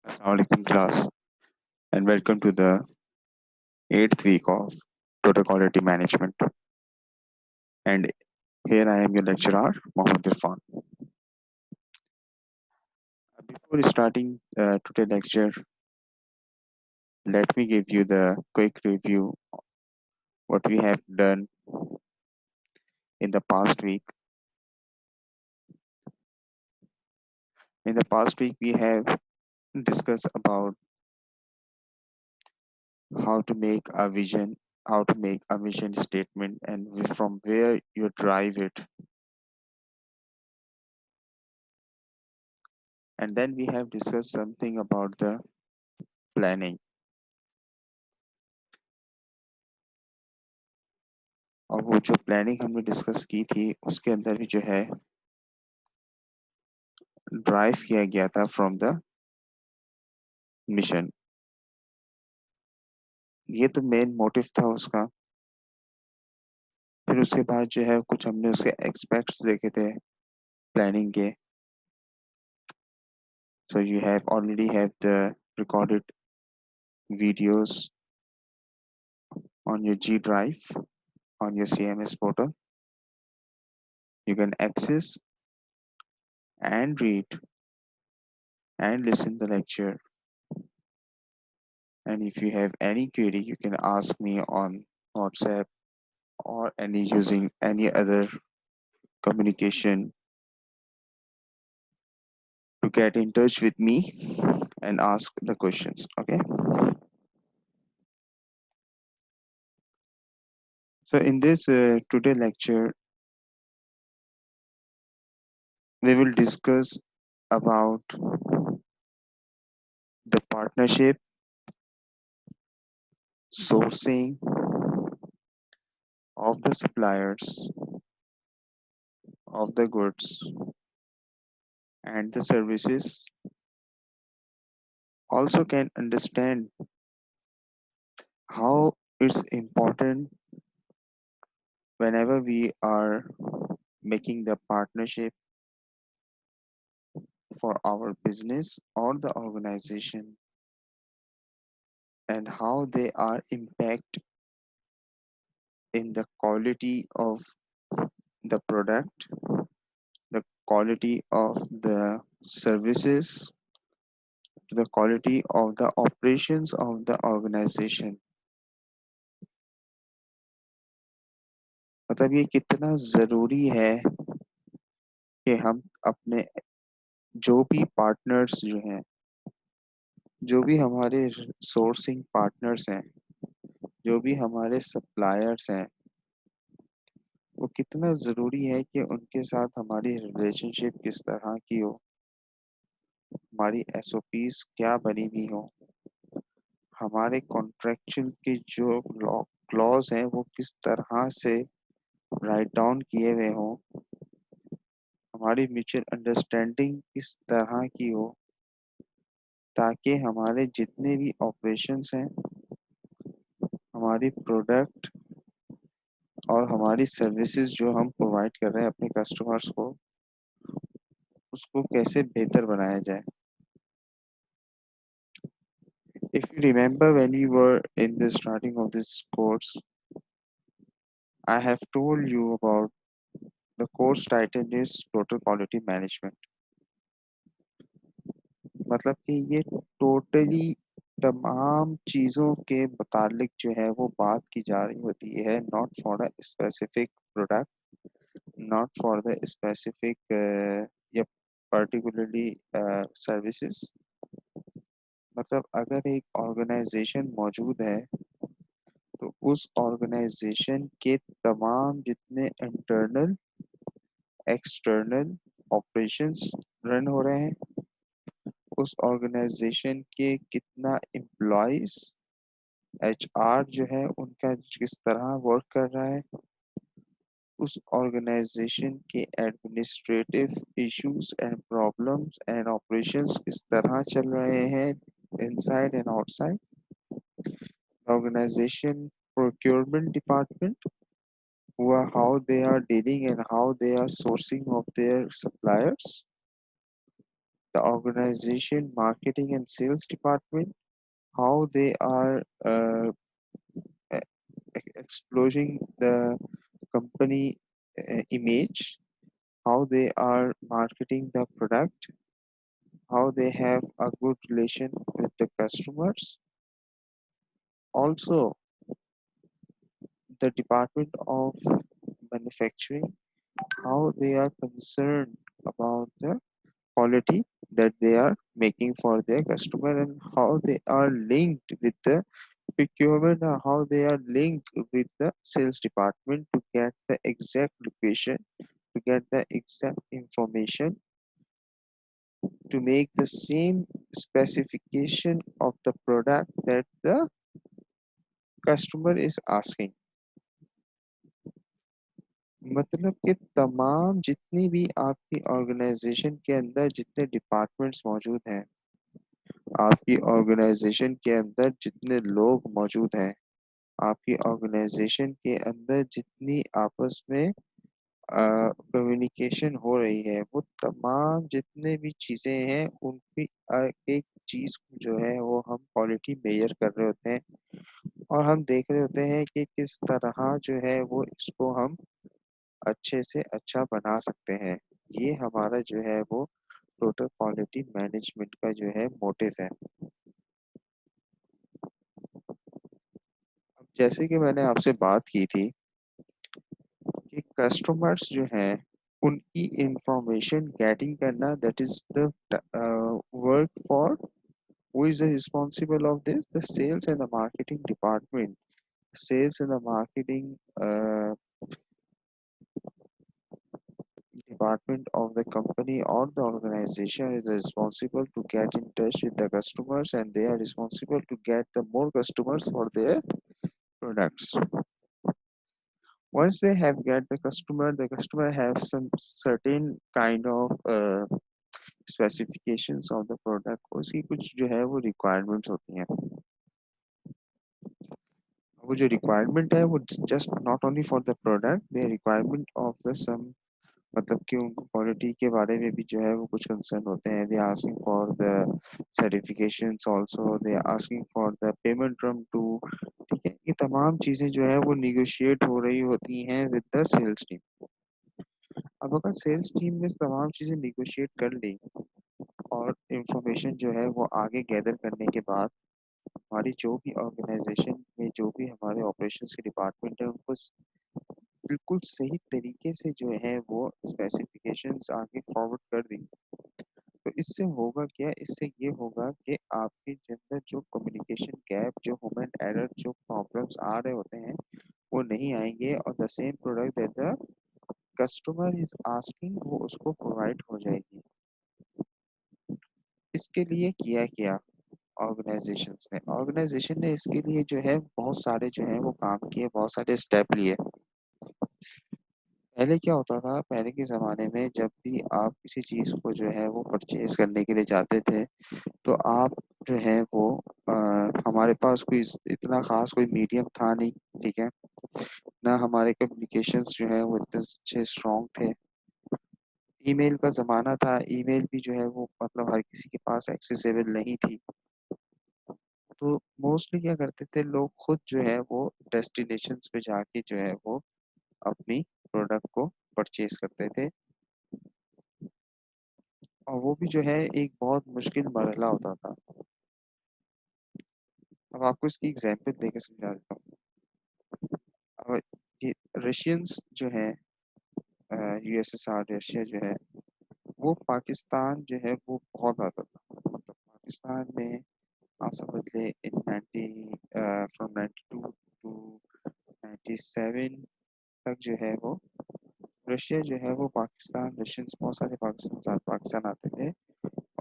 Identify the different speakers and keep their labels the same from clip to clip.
Speaker 1: Assalamualaikum class and welcome to the 8th week of Total Quality Management. And here I am your lecturer, Mohammed Irfan. Before starting today's lecture, let me give you the quick review what we have done in the past week. In the past week, we have discussed about how to make a vision, how to make a mission statement, and from where you drive it. And then we have discussed something about the planning. और वो जो planning हमने discuss की थी उसके अंदर भी जो है ड्राइव किया गया था फ्रॉम द मिशन। ये तो मेन मोटिव था उसका। फिर उसके बाद जो है कुछ हमने उसके एक्सपेक्ट्स देखे थे प्लानिंग के। So you have already have the recorded videos on your G drive on your CMS portal. You can access and read and listen the lecture. And if you have any query, you can ask me on WhatsApp or any using any other communication to get in touch with me and ask the questions. Okay. So in this today lecture, we will discuss about the partnership, sourcing of the suppliers of the goods and the services. Also can understand how it's important whenever we are making the partnership for our business or the organization and how they are impact in the quality of the product, the quality of the services, the quality of the operations of the organization. मतलब ये कितना ज़रूरी है कि हम अपने जो भी पार्टनर्स जो हैं, जो भी हमारे सोर्सिंग पार्टनर्स हैं, जो भी हमारे सप्लायर्स हैं, वो कितना ज़रूरी है कि उनके साथ हमारी रिलेशनशिप किस तरह की हो, हमारी एसओपीज क्या बनी हुई हो, हमारे कॉन्ट्रैक्चुअल के जो क्लॉज हैं वो किस तरह से राइट डाउन किए हुए हों, हमारी म्यूचुअल अंडरस्टैंडिंग किस तरह की हो, ताकि हमारे जितने भी ऑपरेशंस हैं, हमारी प्रोडक्ट और हमारी सर्विसेज जो हम प्रोवाइड कर रहे हैं अपने कस्टमर्स को, उसको कैसे बेहतर बनाया जाए। If you remember when we were in the starting of this course, I have told you about the course title is Total Quality Management. मतलब कि ये टोटली तमाम चीज़ों के मुतालिक जो है वो बात की जा रही होती है, not for a specific product, not for the specific या पर्टिकुलरली सर्विसेज। मतलब अगर एक ऑर्गेनाइजेशन मौजूद है तो उस ऑर्गेनाइजेशन के तमाम जितने इंटरनल एक्सटर्नल ऑपरेशंस रन हो रहे हैं, उस ऑर्गेनाइजेशन के कितना एम्प्लॉयज एचआर जो है उनका किस तरह वर्क कर रहा है, उस ऑर्गेनाइजेशन के administrative issues and problems and operations किस तरह चल रहे हैं inside and outside organisation, procurement department, how they are dealing and how they are sourcing of their suppliers, the organization, marketing and sales department, how they are e- exploring the company image, how they are marketing the product, how they have a good relation with the customers. Also, the department of manufacturing, how they are concerned about the quality that they are making for their customer, and how they are linked with the procurement, or how they are linked with the sales department to get the exact location, to get the exact information, to make the same specification of the product that the customer is asking. मतलब कि तमाम जितनी भी आपकी organisation के अंदर जितने departments मौजूद हैं, आपकी ऑर्गेनाइजेशन के अंदर जितने लोग मौजूद हैं, आपकी ऑर्गेनाइजेशन के अंदर जितनी आपस में कम्युनिकेशन हो रही है, वो तमाम जितने भी चीज़ें हैं उनकी एक चीज़ को जो है वो हम क्वालिटी मेजर कर रहे होते हैं, और हम देख रहे होते हैं कि किस तरह जो है वो इसको हम अच्छे से अच्छा बना सकते हैं। ये हमारा जो है वो टोटल क्वालिटी मैनेजमेंट का जो है मोटिव है। अब जैसे कि मैंने आपसे बात की थी कि कस्टमर्स जो हैं उनकी इंफॉर्मेशन गेटिंग करना, that is the work for who is responsible of this, the sales and the marketing department. Sales and the marketing uh, department of the company or the organization is responsible to get in touch with the customers, and they are responsible to get the more customers for their products. Once they have get the customer have some certain kind of specifications of the product, उसकी कुछ जो है वो requirements होती हैं। वो जो requirement है वो just not only for the product, the requirement of the some, मतलब कि उनको क्वालिटी के बारे में भी जो है वो कुछ कंसर्न होते हैं। They asking for the certifications, also they asking for the payment from to, ठीक है। ये तमाम चीजें जो है वो निगोशिएट हो रही होती हैं विद द सेल्स टीम। अब अगर सेल्स टीम ने तमाम चीजें निगोशिएट कर ली और इंफॉर्मेशन जो है वो आगे गैदर करने के बाद, हमारी जो भी ऑर्गेनाइजेशन में जो भी हमारे ऑपरेशंस के डिपार्टमेंट है उनको बिल्कुल सही तरीके से जो है वो स्पेसिफिकेशंस आगे फॉरवर्ड कर दी, तो इससे होगा क्या, इससे ये होगा कि आपके अंदर जो कम्युनिकेशन गैप, जो ह्यूमन एरर, जो प्रॉब्लम्स आ रहे होते हैं वो नहीं आएंगे, और the same product that the customer is asking वो उसको प्रोवाइड हो जाएगी। इसके लिए किया क्या ऑर्गेनाइजेशन ने इसके लिए जो है बहुत सारे जो है वो काम किए, बहुत सारे स्टेप लिए। पहले क्या होता था, पहले के ज़माने में जब भी आप किसी चीज़ को जो है वो परचेज़ करने के लिए जाते थे, तो आप जो है वो अ, हमारे पास कोई इतना ख़ास कोई मीडियम था नहीं, ठीक है? ना हमारे कम्युनिकेशंस जो है वो इतने अच्छे स्ट्रॉन्ग थे। ईमेल का ज़माना था, ईमेल भी जो है वो मतलब हर किसी के पास एक्सेसिबल नहीं थी। तो मोस्टली क्या करते थे लोग, खुद जो है वो डेस्टिनेशंस पे जाके जो है वो अपनी प्रोडक्ट को परचेज़ करते थे। और वो भी जो है एक बहुत मुश्किल मरहला होता था। अब आपको इसकी एग्जांपल देके समझा देता हूँ। अब ये रशियंस जो है, यूएसएसआर रशिया जो है, वो पाकिस्तान जो है वो बहुत आता था। मतलब पाकिस्तान में आप समझ ले इन 90 फ्रॉम 92 टू 97 तक जो है वो रशिया जो है वो पाकिस्तान, रशियंस बहुत सारे पाकिस्तान आते थे।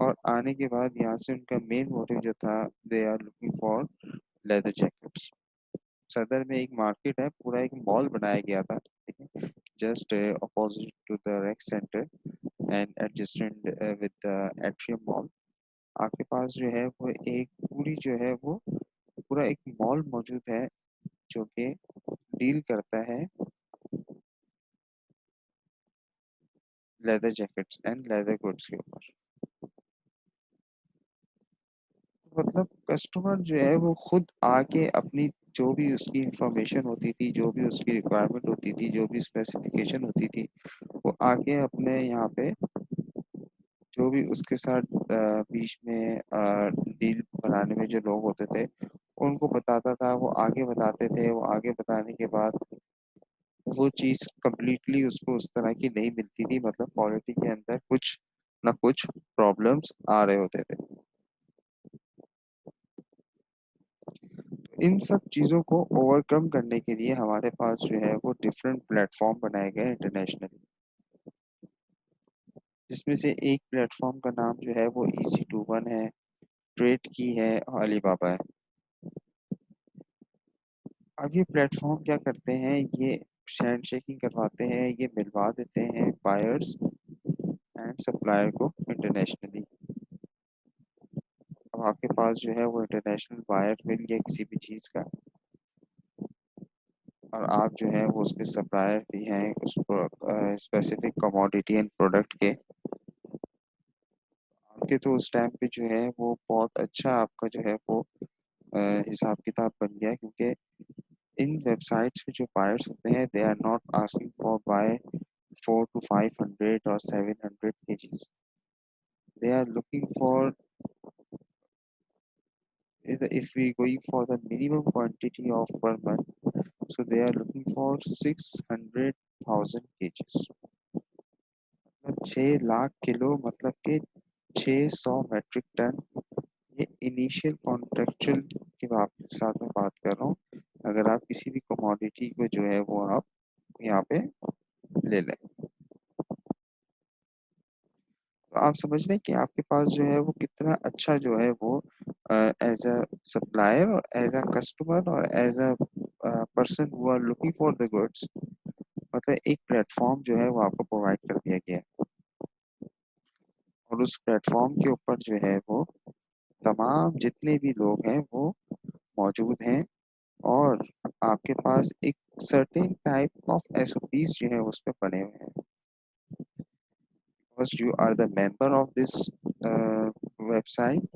Speaker 1: और आने के बाद यहाँ से उनका मेन मोटिव जो था, they are looking for leather jackets. Sadar में एक मार्केट है, पूरा एक मॉल बनाया गया था, ठीक है, just opposite to the rec centre and adjacent with the Atrium mall. आपके पास जो है वो एक पूरी जो है वो पूरा एक मॉल मौजूद है जो कि डील करता है leather jackets and leather goods के ऊपर। मतलब कस्टमर जो है वो खुद आके अपनी जो भी उसकी इंफॉर्मेशन होती थी, जो भी उसकी रिक्वायरमेंट होती थी, जो भी स्पेसिफिकेशन होती थी, वो आके अपने यहाँ पे जो भी उसके साथ बीच में डील बनाने में जो लोग होते थे उनको बताता था, वो आगे बताते थे। वो आगे बताने के बाद वो चीज़ कंप्लीटली उसको उस तरह की नहीं मिलती थी, मतलब क्वालिटी के अंदर कुछ ना कुछ प्रॉब्लम्स आ रहे होते थे। इन सब चीज़ों को ओवरकम करने के लिए हमारे पास जो है वो डिफरेंट प्लेटफॉर्म बनाए गए इंटरनेशनली, जिसमें से एक प्लेटफॉर्म का नाम जो है वो EC21 है, ट्रेड की है और अलीबाबा है। अब ये प्लेटफॉर्म क्या करते हैं, ये हैंड शेकिंग करवाते हैं, ये मिलवा देते हैं बायर्स एंड सप्लायर को इंटरनेशनली। अब आपके पास जो है वो इंटरनेशनल बायर मिल गया किसी भी चीज़ का, और आप जो है वो उसके सप्लायर भी हैं उस स्पेसिफिक कमोडिटी एंड प्रोडक्ट के। आपके तो उस टाइम पे जो है वो बहुत अच्छा आपका जो है वो हिसाब किताब बन गया, क्योंकि इन वेबसाइट्स पे जो बायर्स होते हैं they are not asking for buy 400 to 500 or 700 kgs. They are looking for, if we going for the minimum quantity of per month, so they are looking for 600,000 kgs, मतलब 6 lakh kilo, मतलब कि 600 metric ton. ये initial contractual की साथ में बात कर रहा हूँ। अगर आप किसी भी कमोडिटी को जो है वो आप यहाँ पे ले लें, तो आप समझ रहे हैं कि आपके पास जो है वो कितना अच्छा जो है वो एज अ सप्लायर और एज अ कस्टमर और as a person who are looking for the goods, मतलब एक प्लेटफॉर्म जो है वो आपको प्रोवाइड कर दिया गया है। और उस प्लेटफॉर्म के ऊपर जो है वो तमाम जितने भी लोग हैं वो मौजूद हैं, और आपके पास एक सर्टेन टाइप ऑफ SOPs जो है उस पे बने हुए हैं, because you are the member of this website.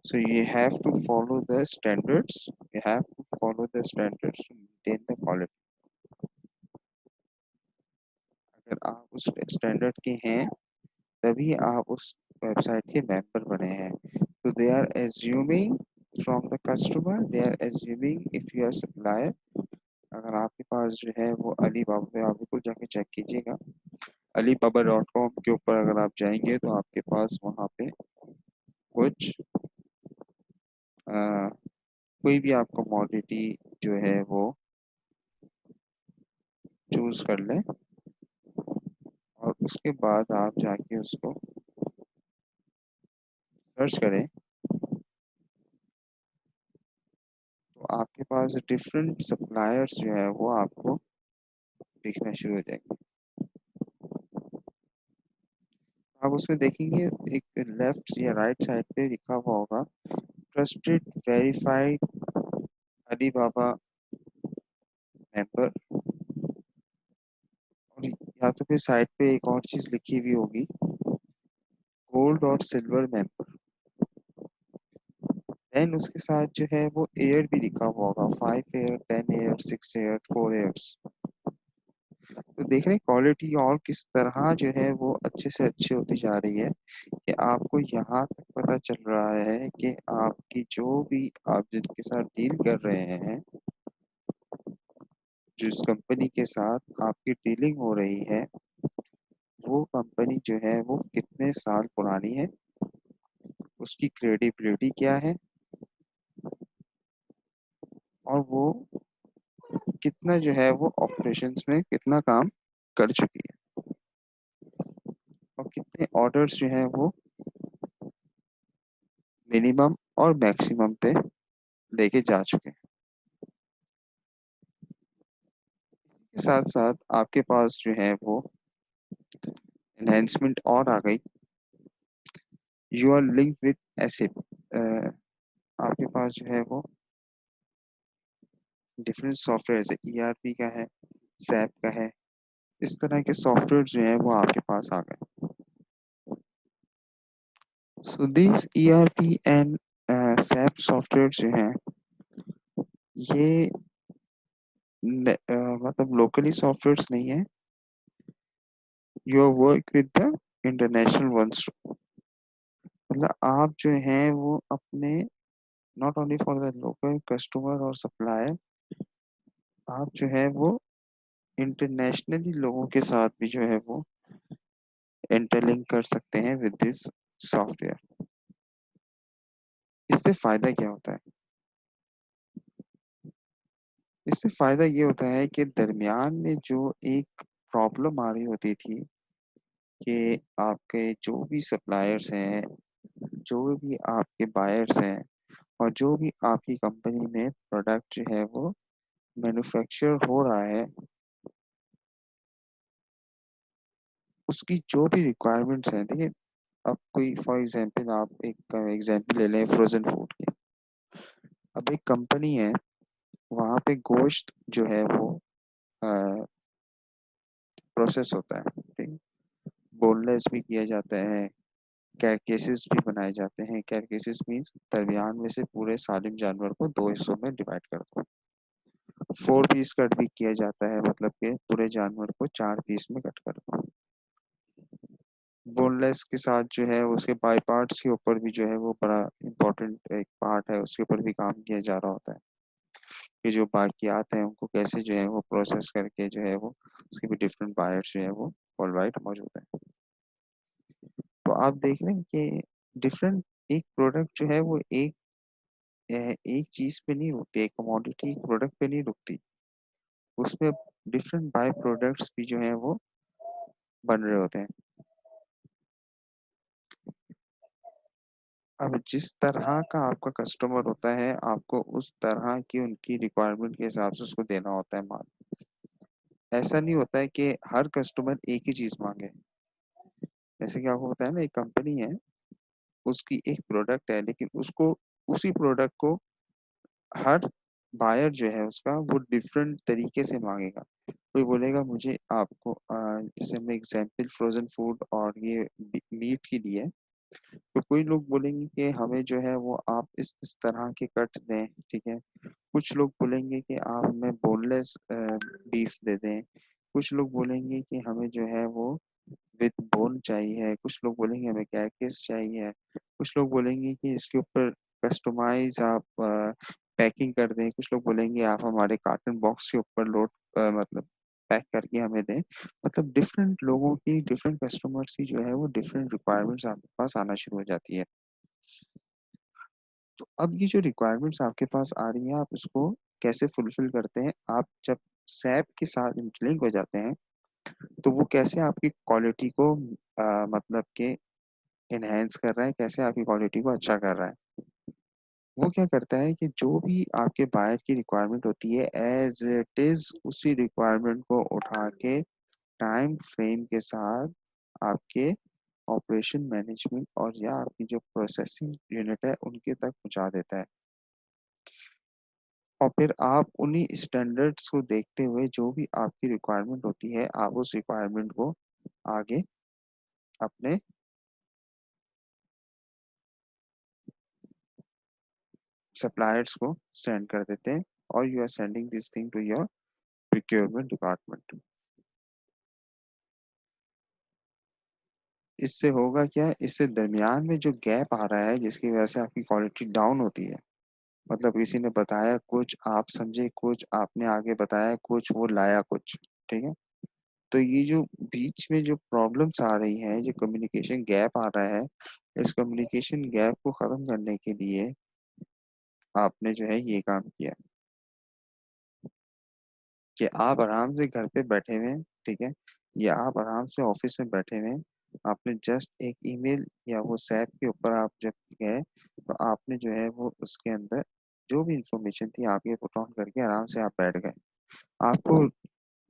Speaker 1: So you have to follow the standards. You have to follow the standards to maintain the quality. अगर आप उस स्टैंडर्ड के हैं तभी आप उस वेबसाइट के मेंबर बने हैं। तो they are assuming from the customer, they are assuming if you are supplier. अगर आपके पास जो है वो अली बाबा पे, आप बिल्कुल जाके चेक कीजिएगा, alibaba.com के ऊपर अगर आप जाएंगे तो आपके पास वहाँ पे कुछ आ, कोई भी आप कमोडिटी जो है वो चूज कर लें, और उसके बाद आप जाके उसको सर्च करें, तो आपके पास डिफरेंट सप्लायर्स जो है वो आपको दिखना शुरू हो जाएंगे। आप उसमें देखेंगे एक लेफ्ट या राइट साइड पे लिखा हुआ होगा ट्रस्टेड वेरीफाइड अलीबाबा मेंबर, और या तो फिर साइड पे एक और चीज लिखी हुई होगी गोल्ड और सिल्वर मेंबर। देन उसके साथ जो है वो एयर भी लिखा हुआ होगा, 5 एयर, 10 एयर, 6 एयर, 4 एयर्स। तो देख रहे हैं क्वालिटी और किस तरह जो है वो अच्छे से अच्छी होती जा रही है, कि आपको यहाँ तक पता चल रहा है कि आपकी जो भी आप जिनके साथ डील कर रहे हैं, जिस कंपनी के साथ आपकी डीलिंग हो रही है, वो कंपनी जो है वो कितने साल पुरानी है, उसकी क्रेडिबिलिटी क्या है, और वो कितना जो है वो ऑपरेशंस में कितना काम कर चुकी है, और कितने ऑर्डर्स जो है वो मिनिमम और मैक्सिमम पे लेके जा चुके हैं। के साथ साथ आपके पास जो है वो एनहेंसमेंट और आ गई, यू आर लिंक विद एसिप। आपके पास जो है वो डिफरेंट सॉफ्टवेयर है, ERP का है, सैप का है, इस तरह के सॉफ्टवेयर जो है वो आपके पास आ गए। So these ERP and SAP software जो है ये मतलब लोकली सॉफ्टवेयर्स नहीं है, your work with the international ones. मतलब आप जो हैं वो अपने not only for the local customer और सप्लायर, आप जो है वो इंटरनेशनली लोगों के साथ भी जो है वो इंटरलिंक कर सकते हैं विद दिस सॉफ्टवेयर। इससे फायदा क्या होता है? इससे फायदा ये होता है कि दरमियान में जो एक प्रॉब्लम आ रही होती थी कि आपके जो भी सप्लायर्स हैं, जो भी आपके बायर्स हैं, और जो भी आपकी कंपनी में प्रोडक्ट जो है वो मैन्युफैक्चर हो रहा है, उसकी जो भी रिक्वायरमेंट्स हैं, देखिए अब कोई फॉर एग्जांपल आप एक एग्जांपल ले लें फ्रोजन फूड की। अब एक कंपनी है, वहाँ पे गोश्त जो है वो प्रोसेस होता है, ठीक, बोनलेस भी किया जाता है, कैरकेसेस भी बनाए जाते हैं। कैरकेसेस मीन्स दरमियान में से पूरे सालिम जानवर को दो हिस्सों में डिवाइड कर दो। फोर पीस कट भी किया जाता है, मतलब कि पूरे जानवर को चार पीस में कट कर दो। बोनलेस के साथ जो है उसके बाई पार्ट्स के ऊपर भी जो है वो बड़ा इंपॉर्टेंट एक पार्ट है, उसके ऊपर भी काम किया जा रहा होता है कि जो बाकियात हैं उनको कैसे जो है वो प्रोसेस करके जो है वो उसके भी डिफरेंट बायर्स जो है वो वर्ल्ड वाइड मौजूद है। तो आप देख रहे हैं कि डिफरेंट एक प्रोडक्ट जो है वो एक चीज पे नहीं रुकती, एक कमोडिटी एक प्रोडक्ट पे नहीं रुकती, उसमें डिफरेंट बाय प्रोडक्ट्स भी जो है वो बन रहे होते हैं। अब जिस तरह का आपका कस्टमर होता है, आपको उस तरह की उनकी रिक्वायरमेंट के हिसाब से उसको देना होता है माल। ऐसा नहीं होता है कि हर कस्टमर एक ही चीज मांगे। जैसे कि आपको पता है ना, एक कंपनी है, उसकी एक प्रोडक्ट है, लेकिन उसको उसी प्रोडक्ट को हर बायर जो है उसका वो डिफरेंट तरीके से मांगेगा। कोई बोलेगा मुझे आपको जैसे हमने एग्जाम्पल फ्रोजन फूड और ये मीट की दी है, तो कोई लोग बोलेंगे कि हमें जो है वो आप इस तरह के कट दें, ठीक है। कुछ लोग बोलेंगे कि आप हमें बोनलेस बीफ दे दें। कुछ लोग बोलेंगे कि हमें जो है वो विद बोन चाहिए। कुछ लोग बोलेंगे हमें कैरकेस चाहिए। कुछ लोग बोलेंगे कि इसके ऊपर कस्टमाइज आप पैकिंग कर दें। कुछ लोग बोलेंगे आप हमारे कार्टन बॉक्स के ऊपर लोड मतलब पैक करके हमें दें। मतलब डिफरेंट लोगों की, डिफरेंट कस्टमर्स की जो है वो डिफरेंट रिक्वायरमेंट्स आपके पास आना शुरू हो जाती है। तो अब ये जो रिक्वायरमेंट्स आपके पास आ रही हैं, आप उसको कैसे फुलफिल करते हैं? आप जब सैप के साथ इंटरलिंक हो जाते हैं, तो वो कैसे आपकी क्वालिटी को मतलब के इनहेंस कर रहा है, कैसे आपकी क्वालिटी को अच्छा कर रहा है? वो क्या करता है कि जो भी आपके बायर की रिक्वायरमेंट होती है, एज इट इज उसी रिक्वायरमेंट को उठा के टाइम फ्रेम के साथ आपके ऑपरेशन मैनेजमेंट और या आपकी जो प्रोसेसिंग यूनिट है उनके तक पहुंचा देता है। और फिर आप उन्हीं स्टैंडर्ड्स को देखते हुए जो भी आपकी रिक्वायरमेंट होती है, आप उस रिक्वायरमेंट को आगे अपने सप्लायर्स को सेंड कर देते हैं, और you are sending this thing to your procurement department. इससे होगा क्या, इससे दरमियान में जो गैप आ रहा है जिसकी वजह से आपकी क्वालिटी डाउन होती है, मतलब किसी ने बताया कुछ, आप समझे कुछ, आपने आगे बताया कुछ, वो लाया कुछ, ठीक है। तो ये जो बीच में जो प्रॉब्लम्स आ रही हैं, जो कम्युनिकेशन गैप आ रहा है, इस कम्युनिकेशन गैप को खत्म करने के लिए आपने जो है ये काम किया कि आप आराम से घर पे बैठे हुए हैं, ठीक है, या आप आराम से ऑफिस में बैठे हुए हैं, आपने जस्ट एक ईमेल या वो सैप के ऊपर आप जब गए, तो आपने जो है वो उसके अंदर जो भी इंफॉर्मेशन थी आप ये पुट ऑन करके आराम से आप बैठ गए। आपको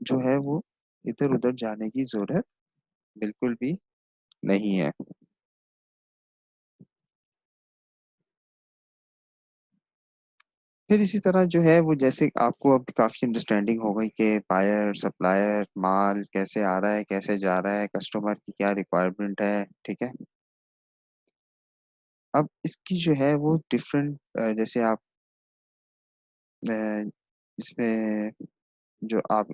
Speaker 1: जो है वो इधर उधर जाने की जरूरत बिल्कुल भी नहीं है। फिर इसी तरह जो है वो, जैसे आपको अब काफी अंडरस्टैंडिंग हो गई कि बायर सप्लायर माल कैसे आ रहा है, कैसे जा रहा है, कस्टमर की क्या रिक्वायरमेंट है, ठीक है। अब इसकी जो है वो डिफरेंट, जैसे आप अ, इसमें जो आप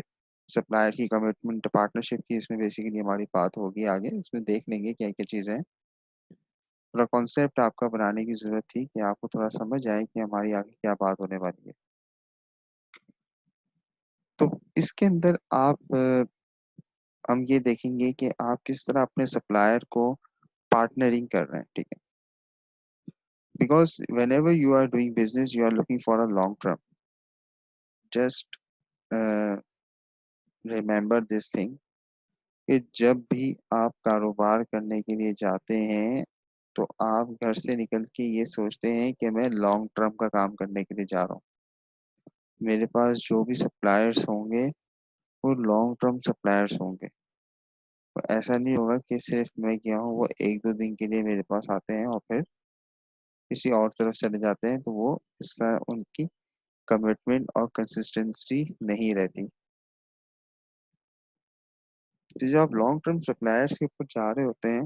Speaker 1: सप्लायर की कमिटमेंट पार्टनरशिप की, इसमें बेसिकली हमारी बात होगी आगे, इसमें देख लेंगे क्या क्या चीज़ें हैं। थोड़ा कॉन्सेप्ट आपका बनाने की जरूरत थी कि आपको थोड़ा समझ आए कि हमारी आगे क्या बात होने वाली है। तो इसके अंदर आप हम ये देखेंगे कि आप किस तरह अपने सप्लायर को पार्टनरिंग कर रहे हैं, ठीक है। Because whenever you are doing business you are looking for a long term. Just remember this thing कि जब भी आप कारोबार करने के लिए जाते हैं तो आप घर से निकल के ये सोचते हैं कि मैं लॉन्ग टर्म का काम करने के लिए जा रहा हूँ। मेरे पास जो भी सप्लायर्स होंगे वो लॉन्ग टर्म सप्लायर्स होंगे। तो ऐसा नहीं होगा कि सिर्फ मैं गया हूँ वो एक दो दिन के लिए मेरे पास आते हैं और फिर किसी और तरफ चले जाते हैं, तो वो इस तरह उनकी कमिटमेंट और कंसिस्टेंसी नहीं रहती। तो जब आप लॉन्ग टर्म सप्लायर्स के ऊपर जा रहे होते हैं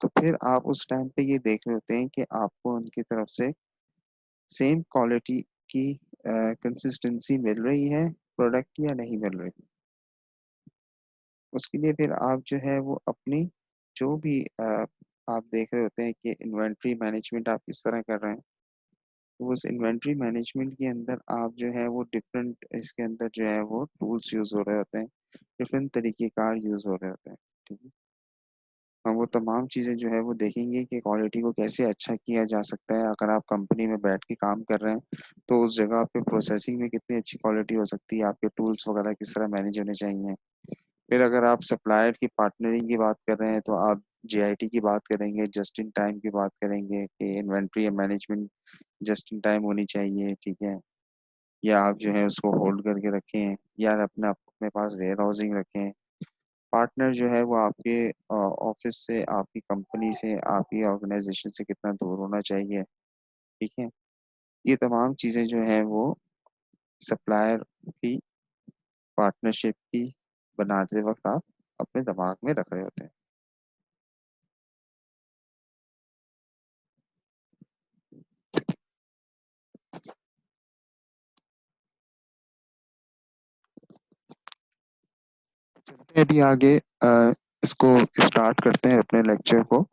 Speaker 1: तो फिर आप उस टाइम पे ये देख रहे होते हैं कि आपको उनकी तरफ से सेम क्वालिटी की कंसिस्टेंसी मिल रही है प्रोडक्ट की या नहीं मिल रही। उसके लिए फिर आप जो है वो अपनी जो भी आप देख रहे होते हैं कि इन्वेंट्री मैनेजमेंट आप किस तरह कर रहे हैं। तो उस इन्वेंट्री मैनेजमेंट के अंदर आप जो है वो डिफरेंट इसके अंदर जो है वो टूल्स यूज हो रहे होते हैं, डिफरेंट तरीके कार यूज हो रहे होते हैं, ठीक है। हम वो तमाम चीज़ें जो है वो देखेंगे कि क्वालिटी को कैसे अच्छा किया जा सकता है। अगर आप कंपनी में बैठ के काम कर रहे हैं तो उस जगह पे प्रोसेसिंग में कितनी अच्छी क्वालिटी हो सकती है, आपके टूल्स वगैरह किस तरह मैनेज होने चाहिए। फिर अगर आप सप्लायर की पार्टनरिंग की बात कर रहे हैं तो आप JIT की बात करेंगे, जस्ट इन टाइम की बात करेंगे कि inventory management just in time होनी चाहिए, ठीक है। या आप जो है उसको होल्ड करके रखें या अपने अपने पास वेयर हाउसिंग रखें। पार्टनर जो है वो आपके ऑफिस से, आपकी कंपनी से, आपकी ऑर्गेनाइजेशन से कितना दूर होना चाहिए, ठीक है। ये तमाम चीज़ें जो है वो सप्लायर की पार्टनरशिप की बनाते वक्त आप अपने दिमाग में रख रहे होते हैं। चलते हैं अभी आगे, इसको स्टार्ट करते हैं अपने लेक्चर को।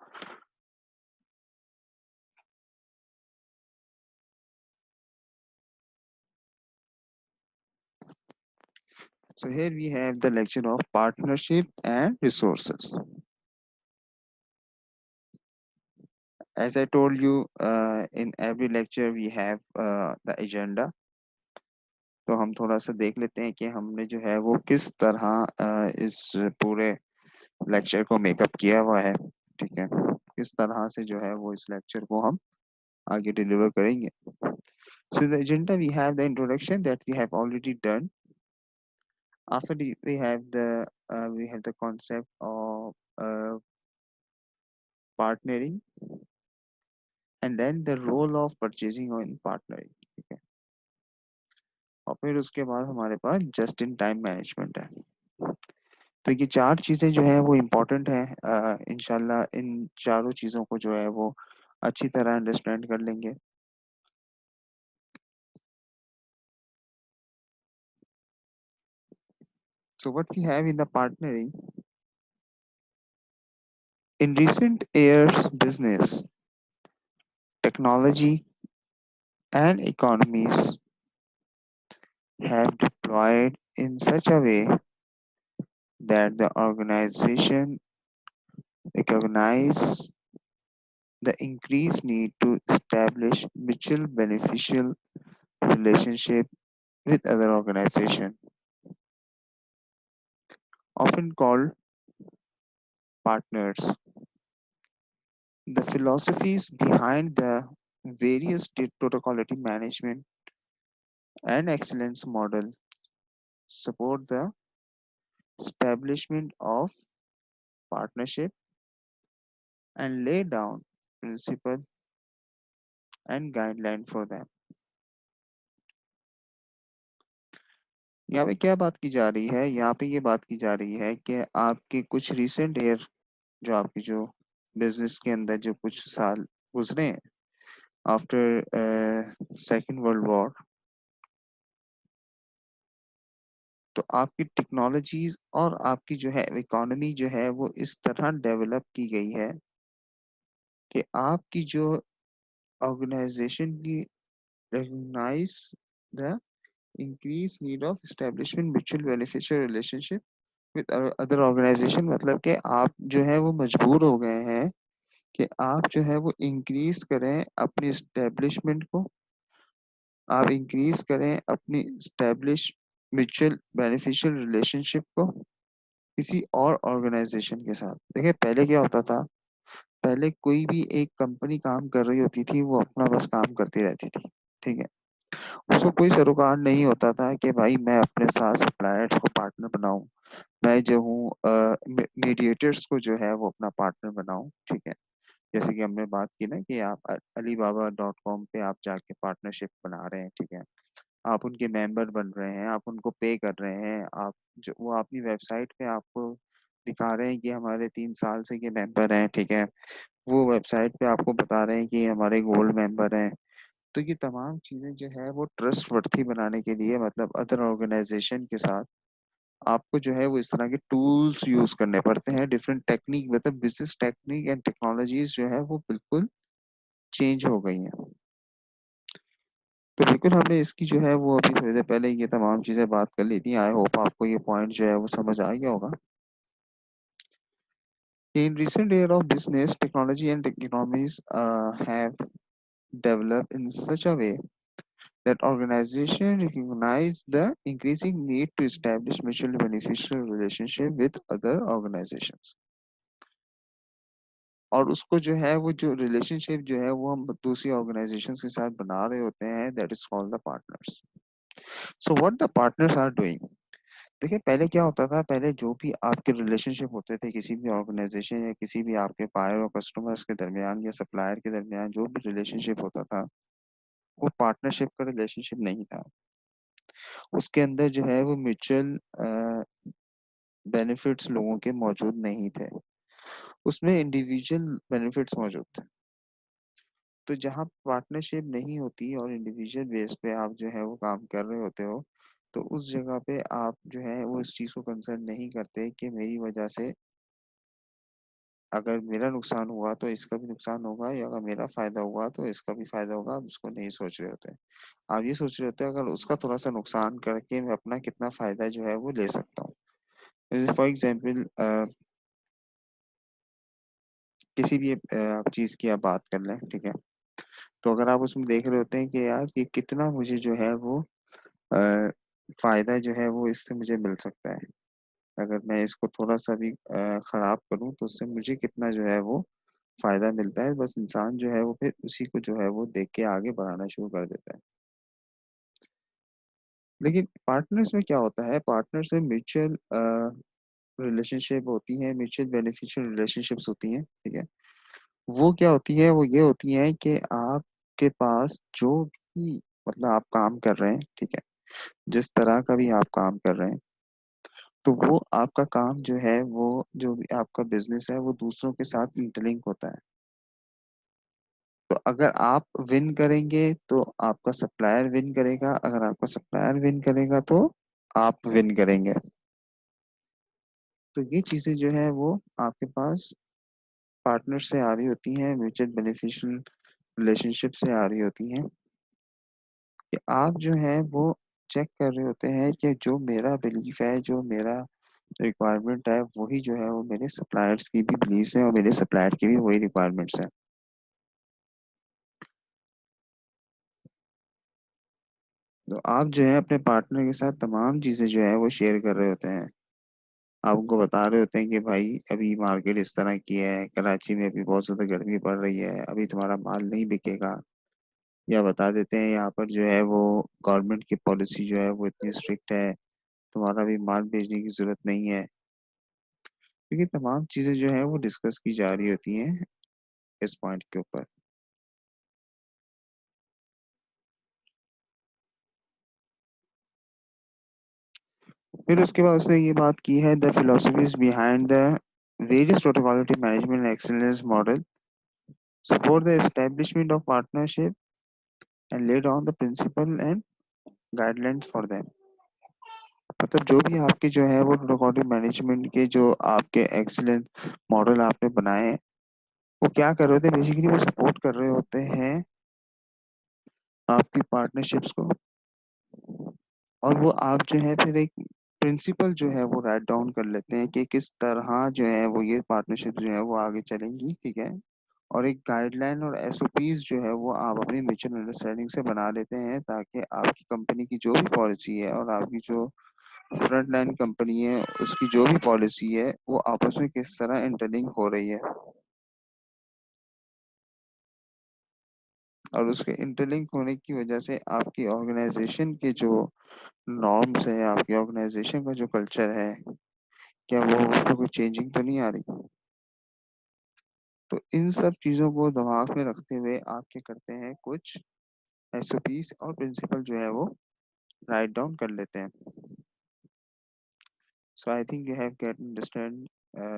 Speaker 1: So here we have the lecture of partnership and resources. As I told you, in every lecture we have the agenda. तो हम थोड़ा सा देख लेते हैं कि हमने जो है वो किस तरह इस पूरे लेक्चर को मेकअप किया हुआ है, ठीक है। किस तरह से जो है वो इस लेक्चर को हम आगे डिलीवर करेंगे। So the agenda, we have the introduction that we have already done. After we have the concept of partnering, and then the role of purchasing in partnering, ठीक है। और फिर उसके बाद हमारे पास जस्ट इन टाइम मैनेजमेंट है। तो ये चार चीजें जो है वो इम्पोर्टेंट है। इंशाल्लाह इन चारों चीजों को जो है वो अच्छी तरह अंडरस्टैंड कर लेंगे। So what we have in the partnering, in recent years business, technology and economies have deployed in such a way that the organization recognize the increased need to establish mutual beneficial relationship with other organizations, often called partners. The philosophies behind the various data quality management and excellence model support the establishment of partnership and lay down principle and guideline for them. यहाँ पे क्या बात की जा रही है, यहाँ पे ये बात की जा रही है कि आपके कुछ रिसेंट ईयर, जो आपकी जो बिजनेस के अंदर जो कुछ साल गुजरे हैं आफ्टर सेकेंड वर्ल्ड वॉर, तो आपकी टेक्नोलॉजीज और आपकी जो है इकोनॉमी जो है वो इस तरह डेवलप की गई है कि आपकी जो ऑर्गेनाइजेशन की recognize the increased need of establishment mutual beneficial relationship with other organization, मतलब कि आप जो है वो मजबूर हो गए हैं कि आप जो है वो इंक्रीज करें अपनी एस्टेब्लिशमेंट को, आप इंक्रीज करें अपनी एस्टेब्लिश म्यूचुअल बेनिफिशियल रिलेशनशिप को किसी और ऑर्गेनाइजेशन के साथ। देखिए पहले क्या होता था, पहले कोई भी एक कंपनी काम कर रही होती थी, वो अपना बस काम करती रहती थी, ठीक है। उसको कोई सरोकार नहीं होता था कि भाई मैं अपने साथ सप्लायर्स को पार्टनर बनाऊं, मैं जो हूँ मीडिएटर्स को जो है वो अपना पार्टनर बनाऊं, ठीक है। जैसे कि हमने बात की ना कि आप alibaba.com पे आप जाके पार्टनरशिप बना रहे हैं, ठीक है। आप उनके मेंबर बन रहे हैं, आप उनको पे कर रहे हैं, आप जो वो अपनी वेबसाइट पे आपको दिखा रहे हैं कि हमारे 3 साल से ये मेंबर हैं, ठीक है। वो वेबसाइट पे आपको बता रहे हैं कि हमारे गोल्ड मेंबर हैं। तो ये तमाम चीजें जो है वो ट्रस्ट वर्थी बनाने के लिए, मतलब अदर ऑर्गेनाइजेशन के साथ आपको जो है वो इस तरह के टूल्स यूज करने पड़ते हैं। डिफरेंट टेक्निक, मतलब बिजनेस टेक्निक एंड टेक्नोलॉजीज जो है वो बिल्कुल चेंज हो गई हैं। तो बिल्कुल हमने इसकी जो है वो अभी थोड़ी देर पहले ये तमाम चीजें बात कर ली थी। आई होप आपको ये पॉइंट जो है वो समझ आ गया होगा। In recent era of business, technology and economies have developed in such a way that organizations recognize the increasing need to establish mutually beneficial relationship with other organizations, और उसको जो है वो जो रिलेशनशिप जो है वो हम दूसरी ऑर्गेनाइजेशंस के साथ बना रहे होते हैं, that is called the partners. So what the partners are doing, देखिए पहले क्या होता था, पहले जो भी आपके रिलेशनशिप होते थे किसी भी ऑर्गेनाइजेशन या किसी भी आपके बायर और कस्टमर्स के दरमियान या सप्लायर के दरमियान, जो भी रिलेशनशिप होता था वो पार्टनरशिप का रिलेशनशिप नहीं था। उसके अंदर जो है वो म्यूचुअल बेनिफिट्स लोगों के मौजूद नहीं थे, उसमें इंडिविजुअल बेनिफिट्स मौजूद थे। तो जहाँ पार्टनरशिप नहीं होती और इंडिविजुअल बेस पे आप जो है वो काम कर रहे होते हो, तो उस जगह पे आप जो है वो इस चीज़ को कंसर्न नहीं करते कि मेरी वजह से अगर मेरा नुकसान हुआ तो इसका भी नुकसान होगा, या अगर मेरा फायदा हुआ तो इसका भी फायदा होगा। आप इसको नहीं सोच रहे होते, आप ये सोच रहे होते हैं अगर उसका थोड़ा सा नुकसान करके मैं अपना कितना फायदा जो है वो ले सकता हूँ। फॉर एग्जाम्पल किसी भी आप चीज की आप बात कर लें, ठीक है। तो अगर आप उसमें देख रहे होते हैं कि यार ये कितना मुझे जो है वो अ, फायदा जो है वो इससे मुझे मिल सकता है, अगर मैं इसको थोड़ा सा भी खराब करूं तो उससे मुझे कितना जो है वो फायदा मिलता है, बस इंसान जो है वो फिर उसी को जो है वो देख के आगे बढ़ाना शुरू कर देता है। लेकिन पार्टनर्स में क्या होता है, पार्टनर्स में म्यूचुअल रिलेशनशिप होती है, म्यूचुअल बेनिफिशियल रिलेशनशिप्स होती हैं, ठीक है। वो क्या होती है, वो ये होती है कि आपके पास जो भी, मतलब आप काम कर रहे हैं, ठीक है, जिस तरह का भी आप काम कर रहे हैं, तो वो आपका काम जो है वो जो भी आपका बिजनेस है वो दूसरों के साथ इंटरलिंक होता है। तो अगर आप विन करेंगे तो आपका सप्लायर विन करेगा, अगर आपका सप्लायर विन करेगा तो आप विन करेंगे। तो ये चीजें जो है वो आपके पास पार्टनर से आ रही होती हैं, म्यूचुअल बेनिफिशियल रिलेशनशिप से आ रही होती हैं, कि आप जो है वो चेक कर रहे होते हैं कि जो मेरा बिलीफ है, जो मेरा रिक्वायरमेंट है, वही जो है वो मेरे सप्लायर्स की भी बिलीव्स है और मेरे सप्लायर की भी वही रिक्वायरमेंट्स है। तो आप जो है अपने पार्टनर के साथ तमाम चीजें जो है वो शेयर कर रहे होते हैं। आप उनको बता रहे होते हैं कि भाई अभी मार्केट इस तरह की है, कराची में अभी बहुत ज्यादा गर्मी पड़ रही है, अभी तुम्हारा माल नहीं बिकेगा। या बता देते हैं यहाँ पर जो है वो गवर्नमेंट की पॉलिसी जो है वो इतनी स्ट्रिक्ट है, तुम्हारा भी माल भेजने की जरूरत नहीं है। क्योंकि तमाम चीजें जो है वो डिस्कस की जा रही होती हैं इस पॉइंट के ऊपर। फिर उसके बाद उसने ये बात की है, the philosophies behind the various total quality management excellence model support the establishment of partnership and lay down the principle and guidelines for them। मतलब जो भी आपके जो है वो रिकॉर्डिंग मैनेजमेंट के जो आपके एक्सीलेंट मॉडल आपने बनाए हैं, वो क्या कर रहे होते हैं बेसिकली, वो सपोर्ट कर रहे होते हैं आपकी पार्टनरशिप्स को। और वो आप जो है फिर एक प्रिंसिपल जो है वो राइट डाउन कर लेते हैं कि किस तरह जो है वो ये पार्टनरशिप जो है वो आगे चलेंगी, ठीक है। और एक गाइडलाइन और एसओपीज जो है वो आप अपनी म्यूचुअल अंडरस्टैंडिंग से बना लेते हैं, ताकि आपकी कंपनी की जो भी पॉलिसी है और आपकी जो फ्रंट लाइन कंपनी है उसकी जो भी पॉलिसी है वो आपस में किस तरह इंटरलिंक हो रही है। और उसके इंटरलिंक होने की वजह से आपकी ऑर्गेनाइजेशन के जो नॉर्म्स है, आपकी ऑर्गेनाइजेशन का जो कल्चर है, क्या वो उसमें कोई चेंजिंग तो नहीं आ रही। तो इन सब चीज़ों को दिमाग में रखते हुए आप क्या करते हैं, कुछ एसओपीज और प्रिंसिपल जो है वो राइट डाउन कर लेते हैं। So I think you have get understand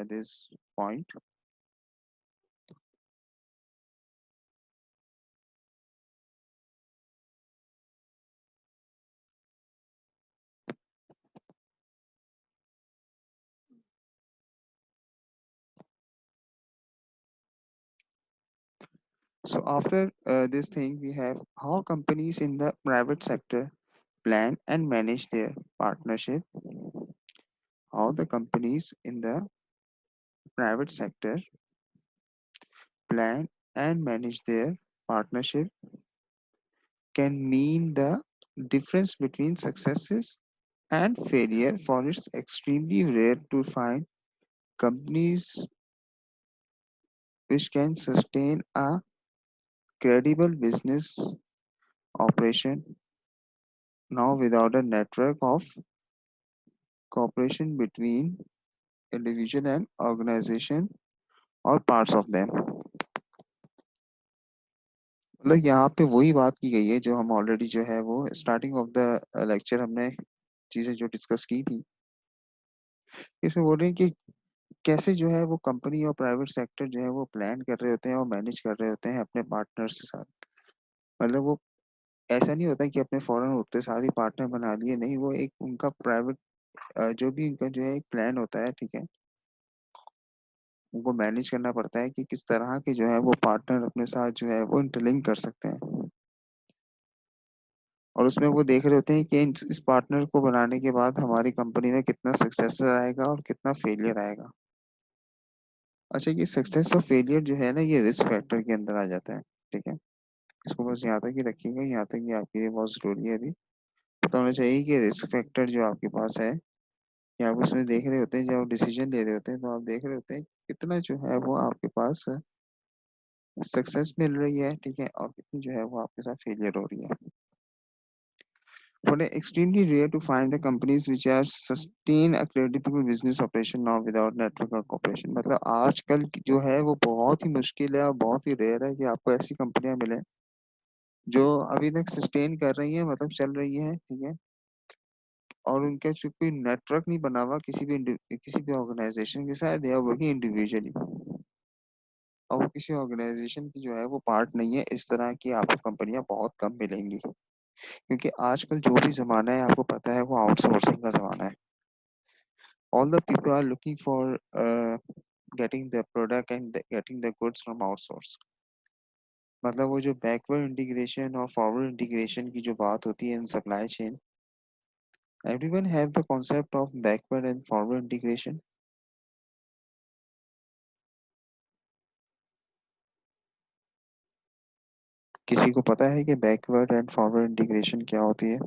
Speaker 1: this point. So after this thing, we have how companies in the private sector plan and manage their partnership. How the companies in the private sector plan and manage their partnership can mean the difference between successes and failure. For it's extremely rare to find companies which can sustain a credible business operation now without a network of cooperation between individual and organization or parts of them। मतलब यहाँ पे वही बात की गई है जो हम ऑलरेडी जो है वो स्टार्टिंग ऑफ द लेक्चर हमने चीजें जो डिस्कस की थी। इसमें बोल रहे हैं कि कैसे जो है वो कंपनी और प्राइवेट सेक्टर जो है वो प्लान कर रहे होते हैं और मैनेज कर रहे होते हैं अपने पार्टनर्स के साथ। मतलब वो ऐसा नहीं होता कि अपने फौरन उठते साथ ही पार्टनर बना लिए, नहीं, वो एक उनका प्राइवेट जो भी उनका जो है एक प्लान होता है, ठीक है। उनको मैनेज करना पड़ता है कि किस तरह के जो है वो पार्टनर अपने साथ जो है वो इंटरलिंक कर सकते हैं। और उसमें वो देख रहे होते हैं कि इस पार्टनर को बनाने के बाद हमारी कंपनी में कितना सक्सेस आएगा और कितना फेलियर आएगा। अच्छा, ये सक्सेस और फेलियर जो है ना, ये रिस्क फैक्टर के अंदर आ जाता है, ठीक है। इसको बस यहाँ तक ही रखिएगा, यहाँ तक ही आपके लिए बहुत जरूरी है। अभी पता होना चाहिए कि रिस्क फैक्टर जो आपके पास है, कि आप उसमें देख रहे होते हैं, जब आप डिसीजन ले रहे होते हैं तो आप देख रहे होते हैं कितना जो है वो आपके पास सक्सेस मिल रही है, ठीक है, और कितनी जो है वो आपके साथ फेलियर हो रही है। For it extremely rare to find the companies which are sustain a credible business operation now without network or cooperation। मतलब आजकल जो है वो बहुत ही मुश्किल है और बहुत ही रेयर है कि आपको ऐसी कंपनियां मिले जो अभी तक सस्टेन कर रही हैं, मतलब चल रही हैं, ठीक है। और उनका जो कोई नेटवर्क नहीं बना हुआ किसी भी ऑर्गेनाइजेशन के साथ, दे आर वर्किंग इंडिविजुअली। और वो किसी ऑर्गेनाइजेशन की जो है वो पार्ट नहीं है। इस तरह की आपको कंपनियां बहुत कम मिलेंगी, क्योंकि आजकल जो भी जमाना है आपको पता है वो आउटसोर्सिंग का जमाना है। All the people are looking for getting the product and getting the goods from outsource। मतलब वो जो बैकवर्ड इंटीग्रेशन और फॉरवर्ड इंटीग्रेशन की जो बात होती है in supply chain, everyone have the concept of backward and forward integration. किसी को पता है कि बैकवर्ड एंड फॉरवर्ड इंटीग्रेशन क्या होती है?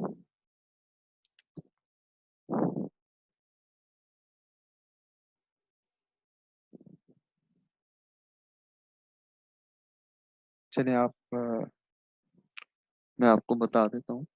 Speaker 1: चलिए मैं आपको बता देता हूँ।